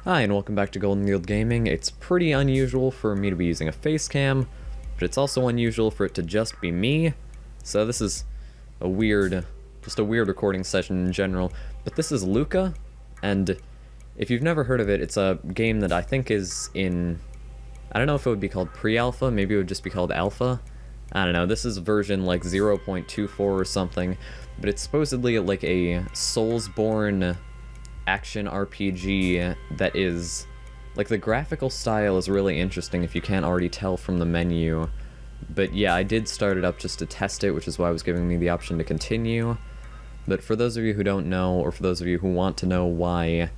Hi, and welcome back to Golden Field Gaming. It's pretty unusual for me to be using a face cam, but it's also unusual for it to just be me. So this is a weird, just a weird recording session in general. But this is LUCAH, and if you've never heard of it, it's a game that I think is in, I don't know if it would be called pre-alpha, maybe it would just be called alpha. I don't know, this is version like 0.24 or something, but it's supposedly like a Soulsborne action RPG that is, like, the graphical style is really interesting if you can't already tell from the menu. But yeah, I did start it up just to test it, which is why it was giving me the option to continue. But for those of you who don't know, or for those of you who want to know why,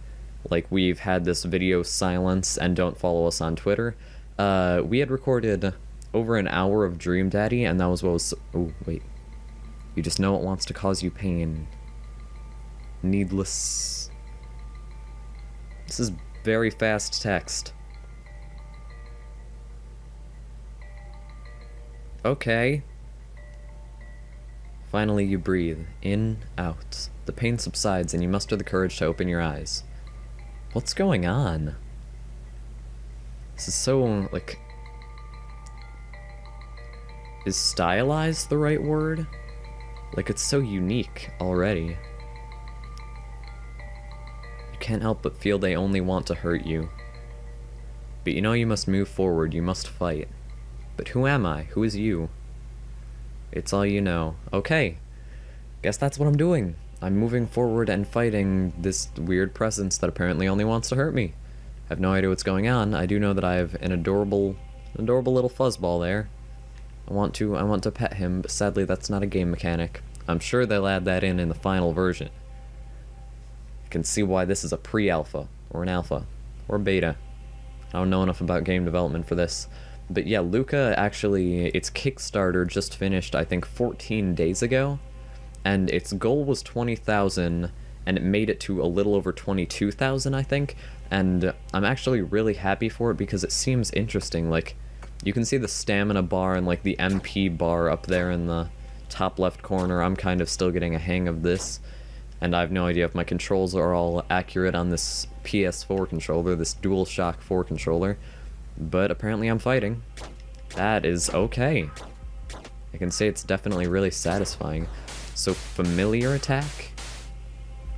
like, we've had this video silence and don't follow us on Twitter, we had recorded over an hour of Dream Daddy, and that was what was... Oh, wait. You just know it wants to cause you pain. Needless... This is very fast text. Okay. Finally you breathe. In, out. The pain subsides and you muster the courage to open your eyes. What's going on? This is so, like... Is stylized the right word? Like, it's so unique already. You can't help but feel they only want to hurt you. But you know you must move forward, you must fight. But who am I? Who is you? It's all you know. Okay. Guess that's what I'm doing. I'm moving forward and fighting this weird presence that apparently only wants to hurt me. I have no idea what's going on. I do know that I have an adorable little fuzzball there. I want to pet him, but sadly that's not a game mechanic. I'm sure they'll add that in the final version. You can see why this is a pre-alpha, or an alpha, or beta. I don't know enough about game development for this. But yeah, LUCAH actually, its Kickstarter just finished, I think, 14 days ago. And its goal was 20,000, and it made it to a little over 22,000, I think. And I'm actually really happy for it because it seems interesting. Like, you can see the stamina bar and like the MP bar up there in the top left corner. I'm kind of still getting a hang of this. And I have no idea if my controls are all accurate on this PS4 controller, this DualShock 4 controller. But apparently I'm fighting. That is okay. I can say it's definitely really satisfying. So, familiar attack?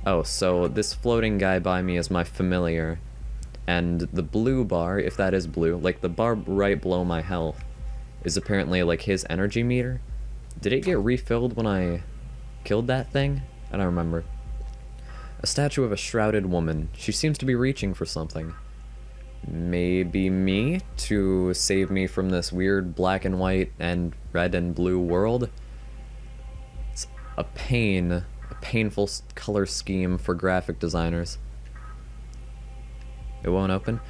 Oh, so this floating guy by me is my familiar. And the blue bar, if that is blue, like the bar right below my health, is apparently like his energy meter. Did it get refilled when I killed that thing? I don't remember. A statue of a shrouded woman. She seems to be reaching for something. Maybe me, to save me from this weird black and white and red and blue world. It's a painful color scheme for graphic designers. It won't open?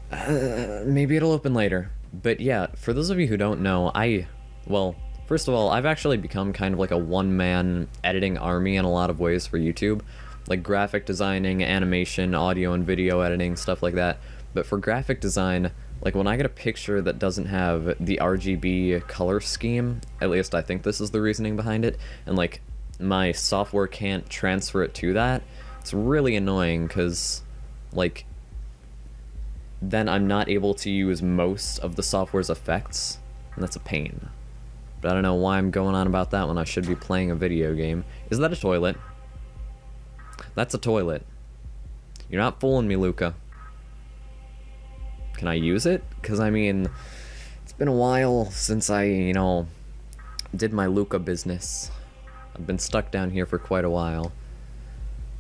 Maybe it'll open later. But yeah, for those of you who don't know, well, first of all, I've actually become kind of like a one-man editing army in a lot of ways for YouTube. Like graphic designing, animation, audio and video editing, stuff like that. But for graphic design, like when I get a picture that doesn't have the RGB color scheme, at least I think this is the reasoning behind it, and like my software can't transfer it to that, it's really annoying because, like, then I'm not able to use most of the software's effects, and that's a pain. But I don't know why I'm going on about that when I should be playing a video game. Is that a toilet? That's a toilet. You're not fooling me, LUCAH. Can I use it? Because, I mean, it's been a while since I, you know, did my LUCAH business. I've been stuck down here for quite a while.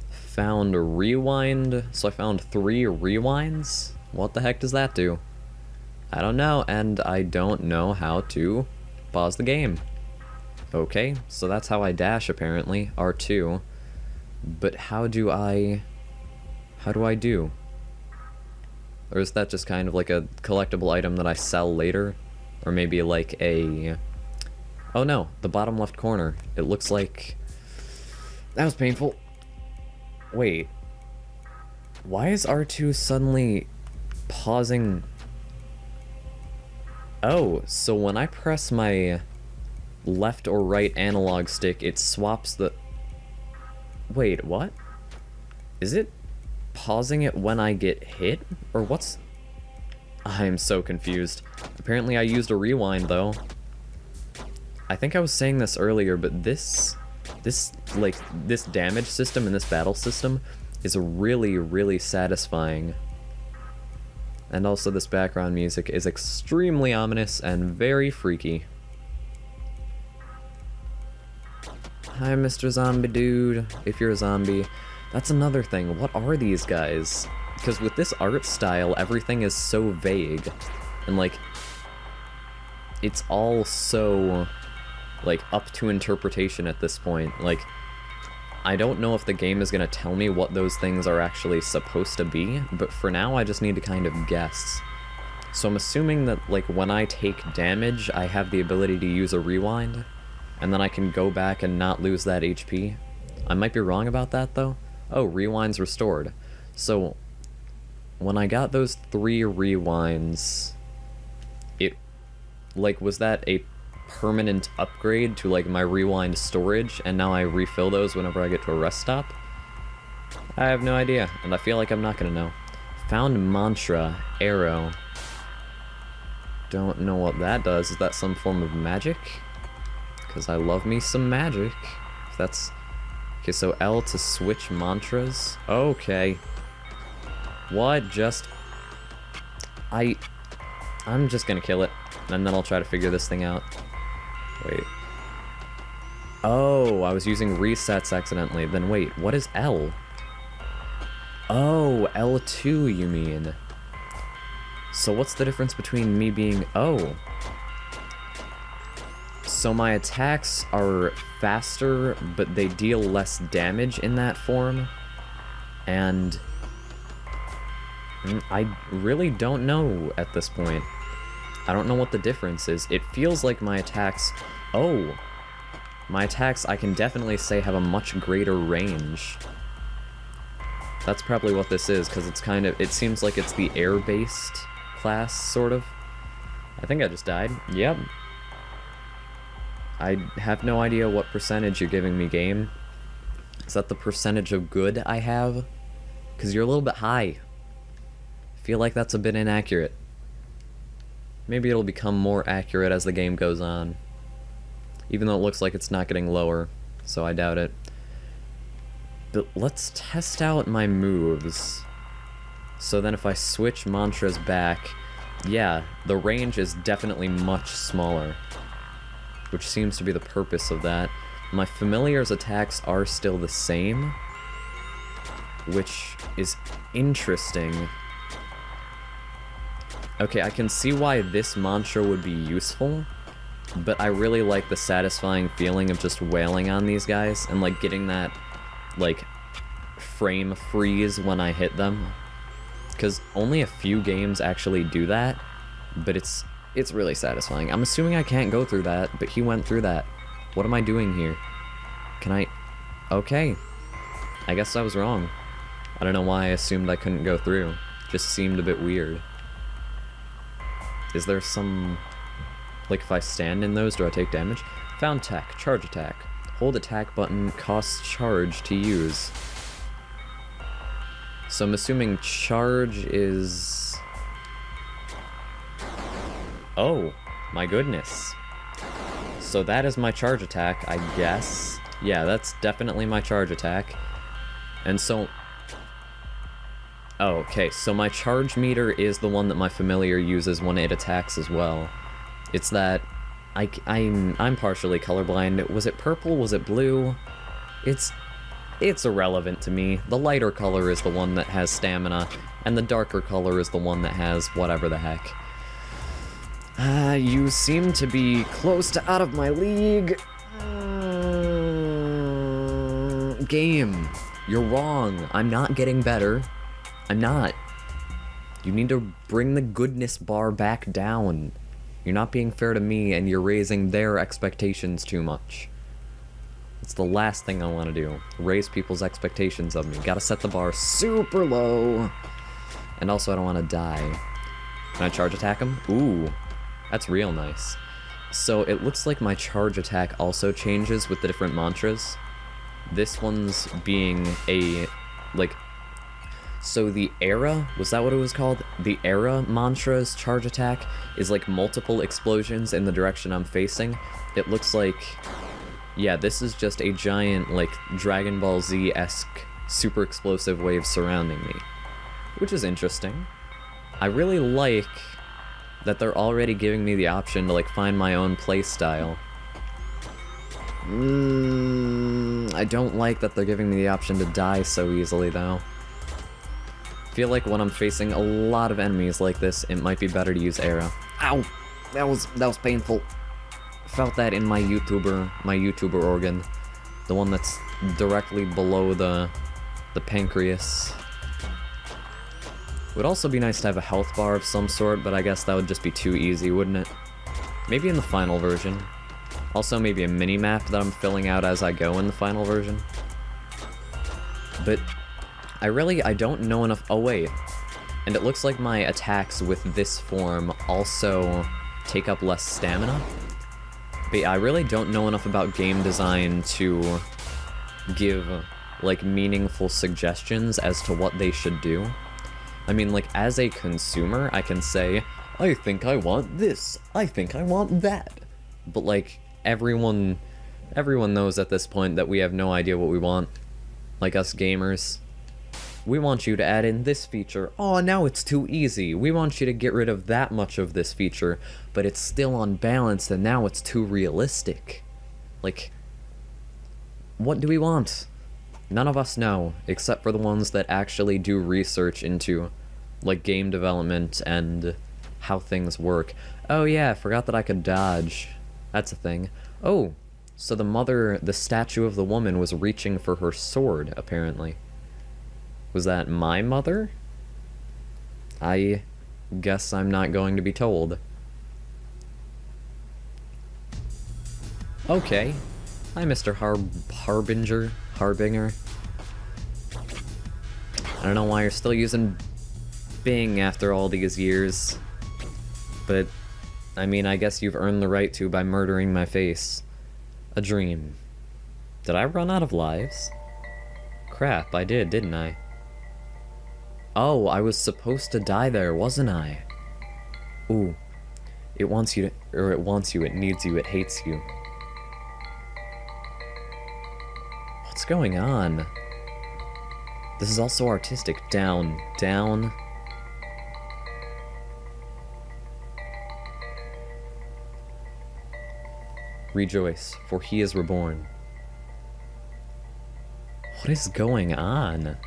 Found a rewind, so I found 3 rewinds? What the heck does that do? I don't know, and I don't know how to pause the game. Okay, so that's how I dash, apparently. R2. But how do I do? Or is that just kind of like a collectible item that I sell later? Or maybe like a... Oh no, the bottom left corner. It looks like... That was painful. Wait. Why is R2 suddenly pausing? Oh, so when I press my left or right analog stick, it swaps the... Wait, what? Is it pausing it when I get hit? Or what's... I am so confused. Apparently I used a rewind, though. I think I was saying this earlier, but this damage system and this battle system is really, really satisfying. And also this background music is extremely ominous and very freaky. Hi, Mr. Zombie Dude, if you're a zombie. That's another thing, what are these guys? Because with this art style, everything is so vague. And, like, it's all so, like, up to interpretation at this point. Like, I don't know if the game is going to tell me what those things are actually supposed to be, but for now I just need to kind of guess. So I'm assuming that, like, when I take damage, I have the ability to use a rewind, and then I can go back and not lose that HP. I might be wrong about that, though. Oh, rewinds restored. So, when I got those 3 rewinds, it, like, was that a permanent upgrade to, like, my rewind storage, and now I refill those whenever I get to a rest stop? I have no idea, and I feel like I'm not gonna know. Found mantra, arrow. Don't know what that does. Is that some form of magic? Because I love me some magic. If that's... Okay, so L to switch mantras. Okay. What? Just... I'm just gonna kill it, and then I'll try to figure this thing out. Wait. Oh, I was using resets accidentally. Then wait, what is L? Oh, L2 you mean. So what's the difference between me being... Oh. So my attacks are faster, but they deal less damage in that form. And... I really don't know at this point. I don't know what the difference is. It feels like my attacks... Oh! My attacks, I can definitely say, have a much greater range. That's probably what this is, because it's kind of... It seems like it's the air-based class, sort of. I think I just died. Yep. I have no idea what percentage you're giving me, game. Is that the percentage of good I have? Because you're a little bit high. I feel like that's a bit inaccurate. Maybe it'll become more accurate as the game goes on. Even though it looks like it's not getting lower, so I doubt it. But let's test out my moves. So then if I switch mantras back, yeah, the range is definitely much smaller. Which seems to be the purpose of that. My familiar's attacks are still the same, which is interesting. Okay, I can see why this mantra would be useful, but I really like the satisfying feeling of just wailing on these guys and, like, getting that, like, frame freeze when I hit them. Because only a few games actually do that, but it's really satisfying. I'm assuming I can't go through that, but he went through that. What am I doing here? Can I... Okay. I guess I was wrong. I don't know why I assumed I couldn't go through. Just seemed a bit weird. Is there some... Like, if I stand in those, do I take damage? Found tech. Charge attack. Hold attack button costs charge to use. So I'm assuming charge is... Oh, my goodness. So that is my charge attack, I guess. Yeah, that's definitely my charge attack. And so... Oh, okay, so my charge meter is the one that my familiar uses when it attacks as well. It's that... I'm partially colorblind. Was it purple? Was it blue? It's irrelevant to me. The lighter color is the one that has stamina, and the darker color is the one that has whatever the heck. You seem to be close to out of my league. Game, you're wrong. I'm not getting better. I'm not. You need to bring the goodness bar back down. You're not being fair to me, and you're raising their expectations too much. It's the last thing I want to do. Raise people's expectations of me. Gotta set the bar super low. And also, I don't want to die. Can I charge attack him? Ooh. That's real nice. So it looks like my charge attack also changes with the different mantras. This one's being a, like... So the Era, was that what it was called? The Era mantra's charge attack is like multiple explosions in the direction I'm facing. It looks like, yeah, this is just a giant, like, Dragon Ball Z-esque super explosive wave surrounding me, which is interesting. I really like that they're already giving me the option to, like, find my own playstyle. I don't like that they're giving me the option to die so easily, though. I feel like when I'm facing a lot of enemies like this, it might be better to use Era. Ow! That was painful. Felt that in my YouTuber organ. The one that's directly below the pancreas. Would also be nice to have a health bar of some sort, but I guess that would just be too easy, wouldn't it? Maybe in the final version. Also maybe a mini-map that I'm filling out as I go in the final version. But I don't know enough. Oh wait, and it looks like my attacks with this form also take up less stamina. But yeah, I really don't know enough about game design to give, like, meaningful suggestions as to what they should do. I mean, like, as a consumer, I can say, I think I want this, I think I want that. But, like, everyone knows at this point that we have no idea what we want. Like us gamers. We want you to add in this feature. Oh, now it's too easy. We want you to get rid of that much of this feature, but it's still unbalanced and now it's too realistic. Like, what do we want? None of us know, except for the ones that actually do research into, like, game development and how things work. Oh yeah, I forgot that I could dodge. That's a thing. Oh, so the statue of the woman was reaching for her sword, apparently. Was that my mother? I guess I'm not going to be told. Okay. Hi, Mr. Harbinger. I don't know why you're still using Bing after all these years. But, I mean, I guess you've earned the right to by murdering my face. A dream. Did I run out of lives? Crap, I did, didn't I? Oh, I was supposed to die there, wasn't I? Ooh. It wants you, it needs you, it hates you. What's going on? This is also artistic. Down, down. Rejoice, for he is reborn. What is going on?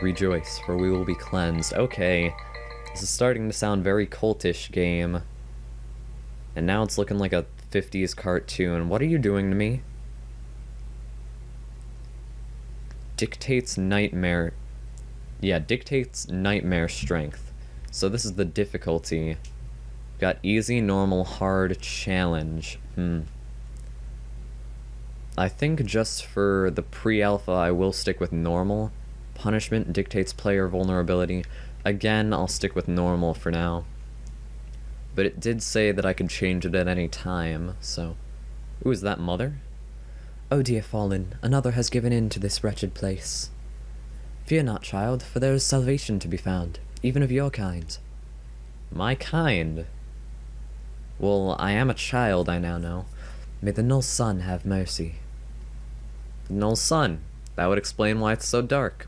Rejoice, for we will be cleansed. Okay. This is starting to sound very cultish game. And now it's looking like a 50s cartoon. What are you doing to me? Dictates nightmare. Yeah, dictates nightmare strength. So this is the difficulty. Got easy, normal, hard, challenge. I think just for the pre-alpha I will stick with normal. Punishment dictates player vulnerability. Again, I'll stick with normal for now. But it did say that I could change it at any time, so... Ooh, is that Mother? Oh dear fallen, another has given in to this wretched place. Fear not, child, for there is salvation to be found, even of your kind. My kind? Well, I am a child, I now know. May the Null Sun have mercy. Null Sun. That would explain why it's so dark.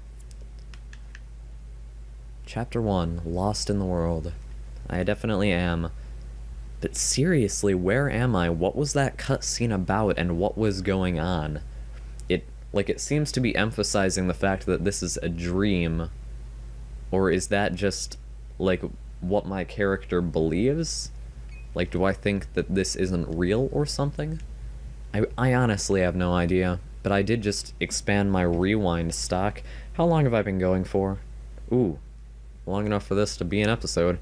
Chapter 1, Lost in the World. I definitely am. But seriously, where am I? What was that cutscene about, and what was going on? It seems to be emphasizing the fact that this is a dream. Or is that just, like, what my character believes? Like, do I think that this isn't real or something? I honestly have no idea. But I did just expand my rewind stock. How long have I been going for? Ooh. Long enough for this to be an episode.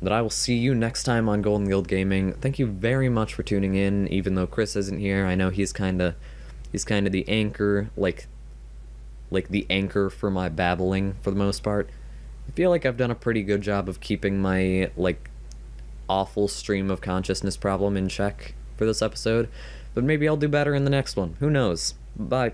But I will see you next time on Golden Guild Gaming. Thank you very much for tuning in, even though Chris isn't here. I know he's kinda the anchor, like the anchor for my babbling for the most part. I feel like I've done a pretty good job of keeping my, like, awful stream of consciousness problem in check for this episode. But maybe I'll do better in the next one. Who knows? Bye.